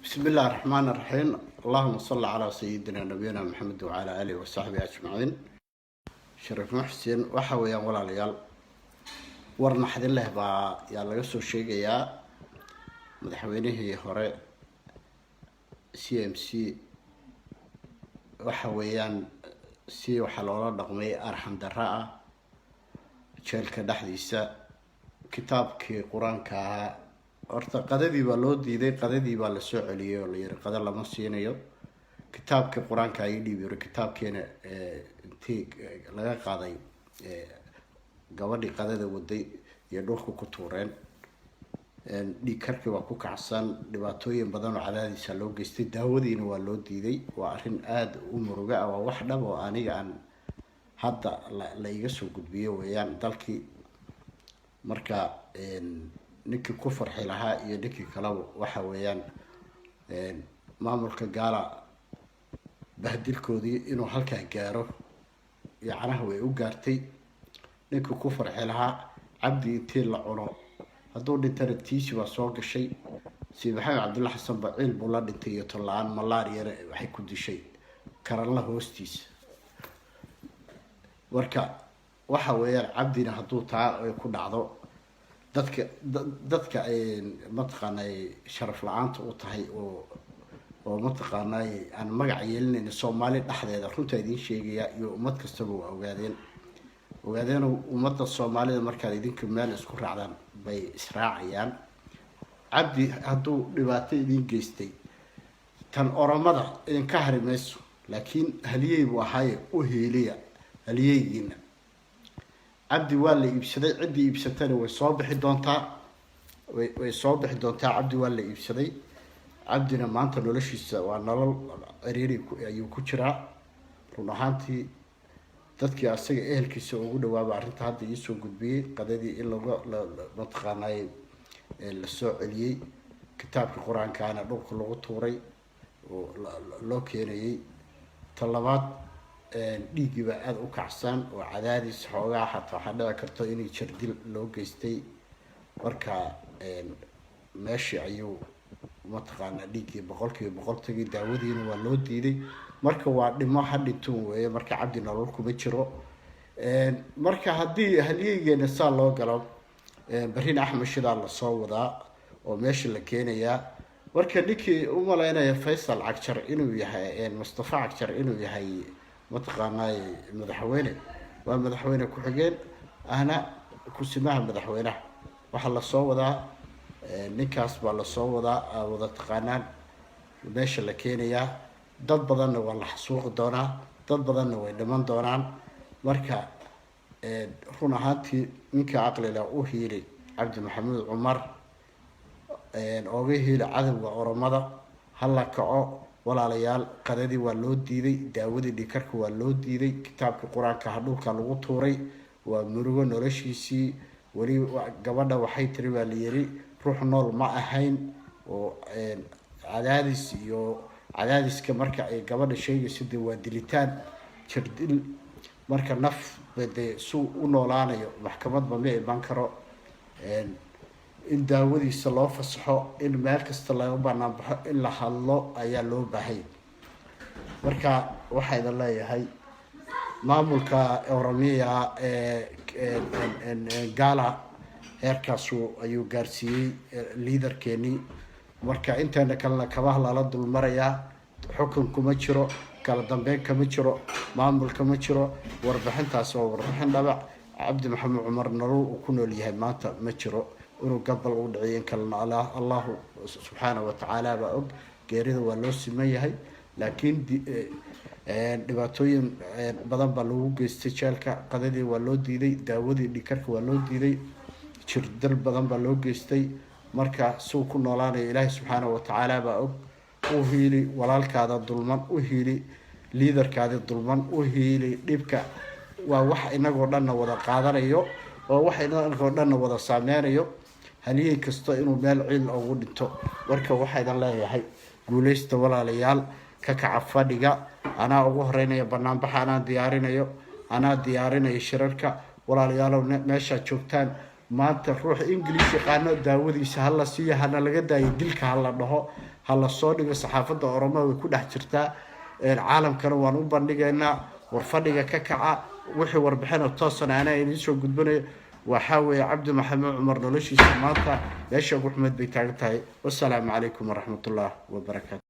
بسم الله الرحمن الرحيم. اللهم صل على سيدنا نبينا محمد وعلى آله وصحبه أجمعين. شرف محسن وحويا ولا ليال ورنا حد الله با يلا يسوع شيء يا مدحوينه هراء CMC وحويا سي وحلولا نقمي أرحم دراء شالك دحديسة كتاب كي قرآن كا horta qadadii baa loo diiday qadadii baa la soo celiyay oo la yiri qadar lama siinayo kitaabka quraanka ay dhiibay kitaabkeena intii laga qaaday gabadhii qadada waday iyo dhulka ku tuureen dhiigkarkii waa ku kacsan dhibaatooyin badan oo cadaadis loo geystay daawadiina waa loo diiday waa arrin aad u muruga ah wax dhab oo aniga aan hadda la iga soo gudbiyo weeyaan dalkii marka ninkii ku farxi lahaa iyo ninkii kale waxa weeyaan maamulka gaala bahdilkoodii inuu halkaa gaaro yacnaha way u gaartay ninkii ku farxi lahaa cabdi intii la cuno hadduu dhintana tiisi waa soo gashay si maxamed cabdulla xasan baciil buu la dhintay iyo tolaan malaariya waxay ku dishay karanla hoostiisa marka waxa weeyaan cabdina hadduu taa ay ku dhacdo dadka ay mataqaanay sharaf la'aanta u tahay oo mataqaanay aan magac yeelinayn Soomaali dhaxdeeda runta idin sheegaya iyo ummad kastaba waa ogaadeen ummadda Soomaalida marka idinka meel isku raacdaan bay israacayaan cabdi hadduu dhibaato idin geystay tan oramada idinka harimayso laakiin haliyay buu ahay u heeliya haliyayina cabdi waa la iibsaday cidii iibsatana way soo bixi doontaa cabdi waa la iibsaday cabdina maanta noloshiisa waa nolol ciriiri ayuu ku jiraa run ahaantii dadkii asaga ehelkiisa ugu dhawaaba arrinta hadda ii soo gudbiyay qadadii in lagu mataqaanay la soo celiyay kitaabka quraankaana dhulka lagu tuuray oo loo keenayay talabaad dhiigii baa aad u kacsan oo cadaadis xoogaa xataa waxa dhici karto inay jirdil loo geystay marka meeshii ayuu mataqaanaa dhiigii boqolkiiba tagay daawadiina waa loo diiday marka waa dhimo hadhintuun weeye marka cabdi nolol kuma jiro marka haddii halyeegeena saa loo galo Bariin Axmed Shidaal la soo wadaa oo meesha la keenayaa marka ninkii u malaynaya Faysal Cagjar inuu yahay Mustafa Cagjar inuu yahay mataqaanay madaxweyne waa madaxweyne ku xigeen ahna ku simaha madaxweynaha waxa la soo wadaa ninkaas baa la soo wadaa wada taqaanaan meesha la keenayaa dad badanna waa la xasuuqi doonaa dad badanna way dhiman doonaan marka run ahaantii ninka aqliga u hiilay Cabdi Maxamuud Cumar ooga hiilay cadawga oromada halla kaco walaalayaal qadadii waa loo diiday daawadii dhikarka waa loo diiday kitaabka quraanka hadhulka lagu tuuray waa murugo noloshiisii wali gabadha waxay tiri waa la yiri ruux nool ma ahayn oo cadaadiska marka ay gabadha sheegayso waa dilitaan jirdil marka naf bade suu u noolaanayo maxkamadba ma iman karo in daawadiisa loo fasaxo in meel kasta laga banaan baxo in la hadlo ayaa loo baahay marka waxay leeyahay maamulka Oromiya gaala heerkaas ayuu gaarsiiyay leaderkeeni marka intaana kala kabaha la dul maraya xukun kuma jiro kala dambeyn kama jiro maamul kama jiro warbixintaas oo warbixin dhabac Cabdi Maxamuud Cumar nolol uu ku nool yahay maanta ma jiro inuu gabal u dhiciyeen kalna Allah subhanahu wa ta'ala ba og geerida waa loo siman yahay laakiin dhibaatooyin badan baa lagu geystay jeelka qadadii waa loo diiday daawadii dhikarka waa loo diiday jirdil badan baa loo geystay marka soo ku noolaanay Ilaahay subhanahu wa ta'ala ba og u hiili walaalkaada dulman u hiili leaderkaada dulman u hiili dhibka waa wax inagoo dhan wada qaadanayo oo wax inagoo dhan wada saameynayo haliyay kasto inuu meel ciil ugu dhinto warka waxaydan leeyahay guuleysta walaalayaal ka kaca fadhiga ana ugu horeynaya banaanbaxa ana diyaarinayo shirarka walaalayaal meesha joogtaan maanta ruux ingiliisi qaano daawadiisa hala siiyo hana laga daayo dilka hala dhaho hala soo dhigo saxaafadda Oromo way ku dhex jirtaa caalamkana waan u bandhigaynaa war fadhiga ka kaca wixii warbixin toosan ana idin soo gudbinayo waxa weeye Cabdi Maxamed Cumar noloshiisa maanta meesha ugu xumeed bay taagan tahay. Wassalaamu calaykum waraxmatullaahi wabarakaatuh.